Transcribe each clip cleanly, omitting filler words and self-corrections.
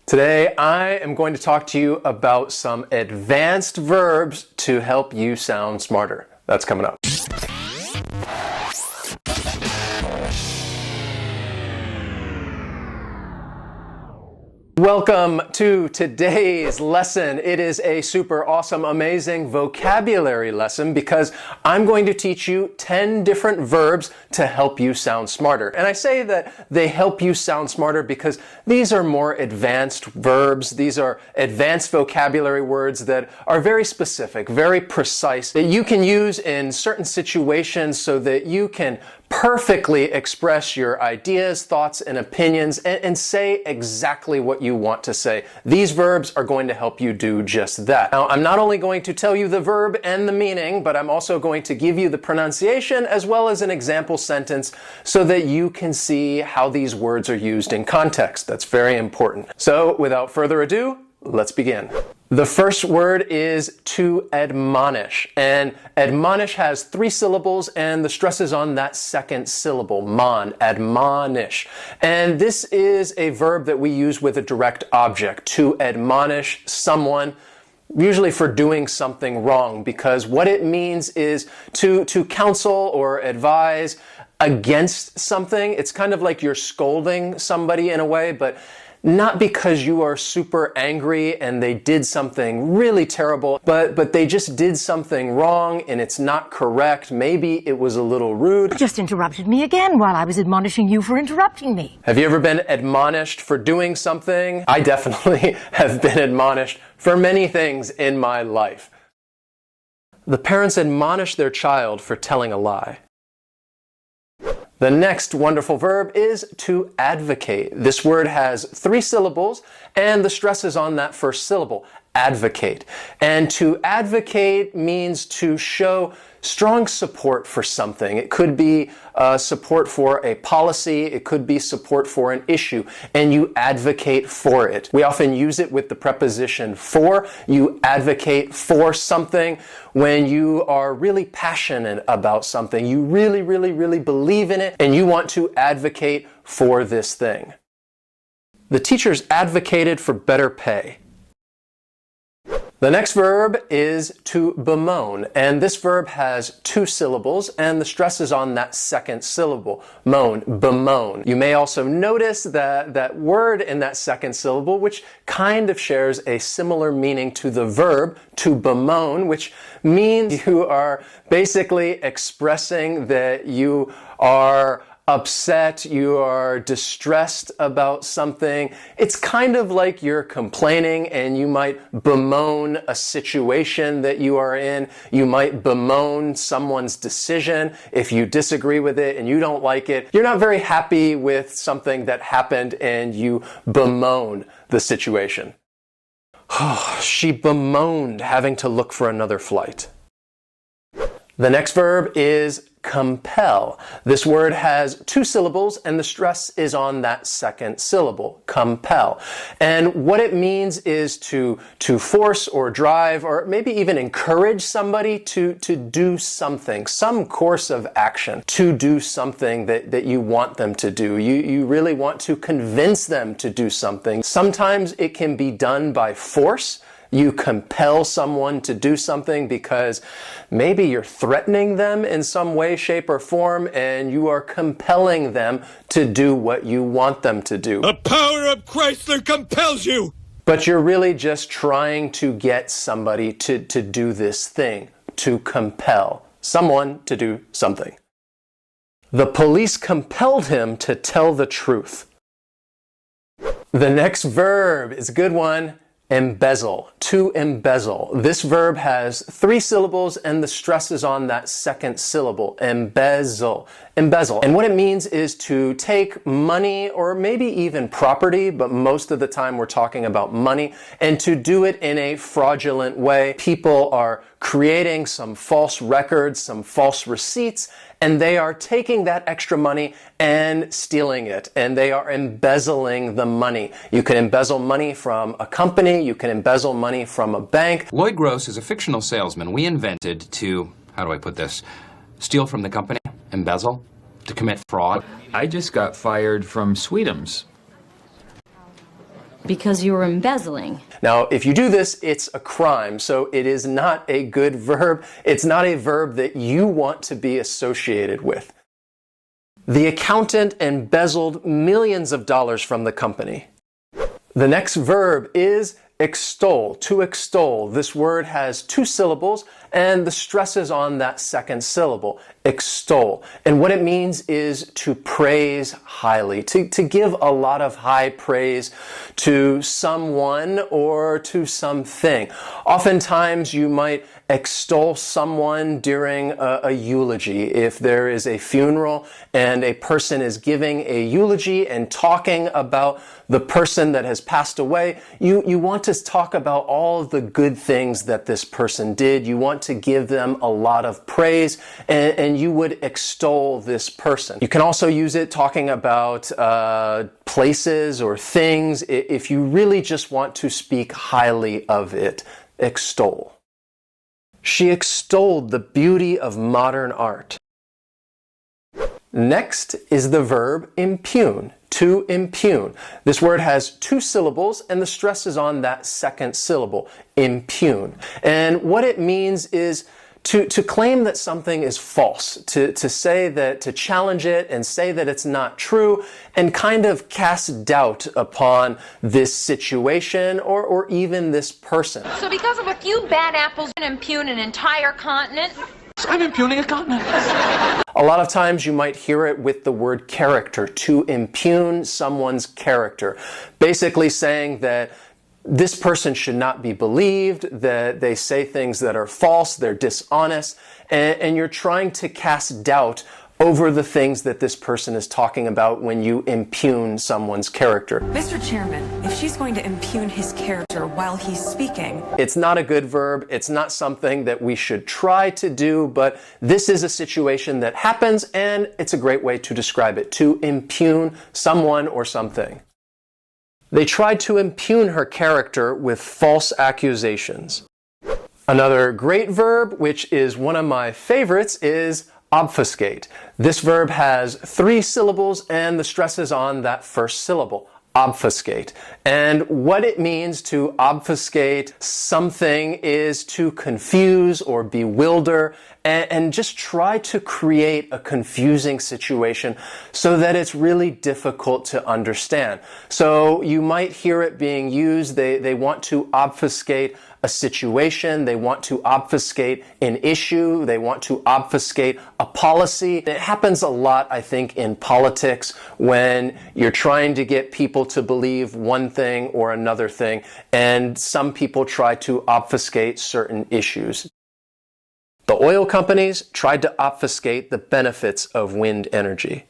Today, I am going to talk to you about some advanced verbs to help you sound smarter. That's coming up. Welcome to today's lesson. It is a super awesome, amazing vocabulary lesson because I'm going to teach you 10 different verbs to help you sound smarter. And I say that they help you sound smarter because these are more advanced verbs. These are advanced vocabulary words that are very specific, very precise, that you can use in certain situations so that you can perfectly express your ideas, thoughts, and opinions and say exactly what you want to say. These verbs are going to help you do just that. Now, I'm not only going to tell you the verb and the meaning, but I'm also going to give you the pronunciation as well as an example sentence so that you can see how these words are used in context. That's very important. So, without further ado, let's begin. The first word is to admonish, and admonish has 3 syllables and the stress is on that second syllable, mon, admonish. And this is a verb that we use with a direct object, to admonish someone, usually for doing something wrong, because what it means is to counsel or advise against something. It's kind of like you're scolding somebody in a way, but not because you are super angry and they did something really terrible, but they just did something wrong and it's not correct. Maybe it was a little rude. You just interrupted me again while I was admonishing you for interrupting me. Have you ever been admonished for doing something? I definitely have been admonished for many things in my life. The parents admonish their child for telling a lie. The next wonderful verb is to advocate. This word has 3 syllables and the stress is on that first syllable, advocate. And to advocate means to show strong support for something. It could be support for a policy, it could be support for an issue, and you advocate for it. We often use it with the preposition for. You advocate for something when you are really passionate about something. You really, really, really believe in it, and you want to advocate for this thing. The teachers advocated for better pay. The next verb is to bemoan, and this verb has 2 syllables and the stress is on that second syllable, moan, bemoan. You may also notice that word in that second syllable, which kind of shares a similar meaning to the verb to bemoan, which means you are basically expressing that you are upset, you are distressed about something. It's kind of like you're complaining and you might bemoan a situation that you are in. You might bemoan someone's decision if you disagree with it and you don't like it. You're not very happy with something that happened and you bemoan the situation. She bemoaned having to look for another flight. The next verb is compel. This word has 2 syllables and the stress is on that second syllable, compel. And what it means is to force or drive or maybe even encourage somebody to do something, some course of action, to do something that you want them to do. You really want to convince them to do something. Sometimes it can be done by force. You compel someone to do something because maybe you're threatening them in some way, shape, or form, and you are compelling them to do what you want them to do. The power of Chrysler compels you! But you're really just trying to get somebody to do this thing, to compel someone to do something. The police compelled him to tell the truth. The next verb is a good one. Embezzle, to embezzle. This verb has 3 syllables and the stress is on that second syllable, embezzle, embezzle. And what it means is to take money or maybe even property, but most of the time we're talking about money, and to do it in a fraudulent way. People are creating some false records, some false receipts, and they are taking that extra money and stealing it, and they are embezzling the money. You can embezzle money from a company, you can embezzle money from a bank. Lloyd Gross is a fictional salesman we invented to, how do I put this, steal from the company, embezzle, to commit fraud. I just got fired from Sweetums. Because you were embezzling. Now, if you do this, it's a crime, so it is not a good verb. It's not a verb that you want to be associated with. The accountant embezzled millions of dollars from the company. The next verb is extol, to extol. This word has 2 syllables, and the stress is on that second syllable, extol. And what it means is to praise highly, to give a lot of high praise to someone or to something. Oftentimes you might extol someone during a eulogy. If there is a funeral and a person is giving a eulogy and talking about the person that has passed away, you want to talk about all of the good things that this person did. You want to give them a lot of praise, and you would extol this person. You can also use it talking about places or things if you really just want to speak highly of it. Extol. She extolled the beauty of modern art. Next is the verb impugn, to impugn. This word has 2 syllables, and the stress is on that second syllable, impugn. And what it means is to claim that something is false, to say that, to challenge it and say that it's not true, and kind of cast doubt upon this situation or even this person. So because of a few bad apples, you impugn an entire continent? I'm impugning a continent. A lot of times you might hear it with the word character, to impugn someone's character. Basically saying that this person should not be believed, that they say things that are false, they're dishonest, and you're trying to cast doubt over the things that this person is talking about when you impugn someone's character. Mr. Chairman, if she's going to impugn his character while he's speaking... It's not a good verb. It's not something that we should try to do, but this is a situation that happens, and it's a great way to describe it, to impugn someone or something. They tried to impugn her character with false accusations. Another great verb, which is one of my favorites, is obfuscate. This verb has 3 syllables, and the stress is on that first syllable, obfuscate. And what it means to obfuscate something is to confuse or bewilder and just try to create a confusing situation so that it's really difficult to understand. So you might hear it being used, they want to obfuscate a situation, they want to obfuscate an issue, they want to obfuscate a policy. It happens a lot, I think, in politics when you're trying to get people to believe one thing or another thing, and some people try to obfuscate certain issues. The oil companies tried to obfuscate the benefits of wind energy.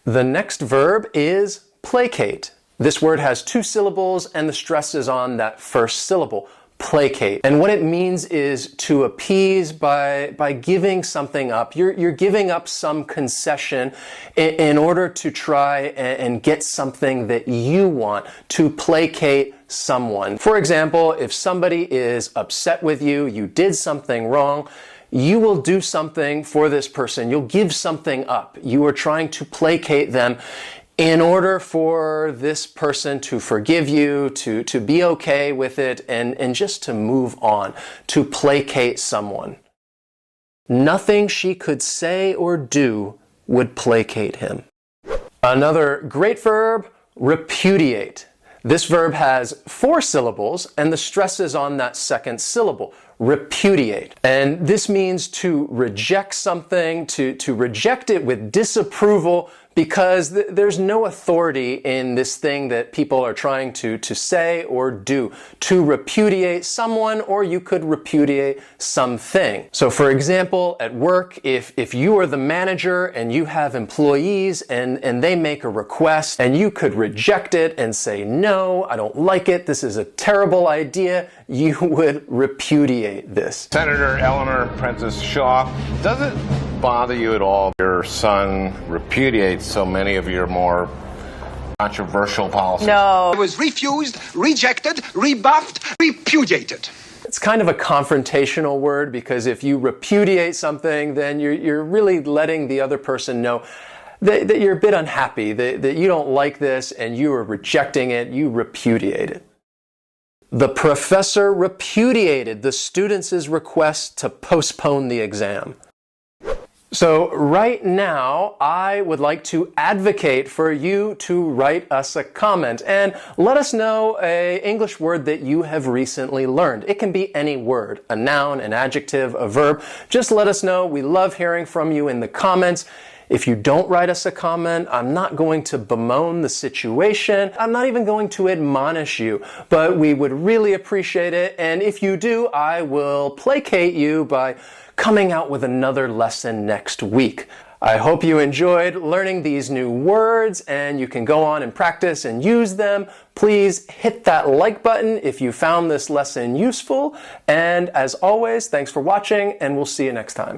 The next verb is placate. This word has 2 syllables, and the stress is on that first syllable, placate. And what it means is to appease by giving something up. You're giving up some concession in order to try and get something that you want, to placate someone. For example, if somebody is upset with you, you did something wrong, you will do something for this person. You'll give something up. You are trying to placate them in order for this person to forgive you, to be okay with it, and just to move on, to placate someone. Nothing she could say or do would placate him. Another great verb, repudiate. This verb has 4 syllables, and the stress is on that second syllable, repudiate. And this means to reject something, to reject it with disapproval, because there's no authority in this thing that people are trying to say or do. To repudiate someone, or you could repudiate something. So for example, at work, if you are the manager and you have employees and they make a request, and you could reject it and say, no, I don't like it, this is a terrible idea, you would repudiate this. Senator Eleanor Prentice Shaw, does it bother you at all your son repudiates so many of your more controversial policies? No. It was refused, rejected, rebuffed, repudiated. It's kind of a confrontational word, because if you repudiate something, then you're really letting the other person know that you're a bit unhappy, that you don't like this and you are rejecting it, you repudiate it. The professor repudiated the students' request to postpone the exam. So right now, I would like to advocate for you to write us a comment and let us know an English word that you have recently learned. It can be any word, a noun, an adjective, a verb. Just let us know. We love hearing from you in the comments. If you don't write us a comment, I'm not going to bemoan the situation. I'm not even going to admonish you, but we would really appreciate it. And if you do, I will placate you by coming out with another lesson next week. I hope you enjoyed learning these new words and you can go on and practice and use them. Please hit that like button if you found this lesson useful. And as always, thanks for watching and we'll see you next time.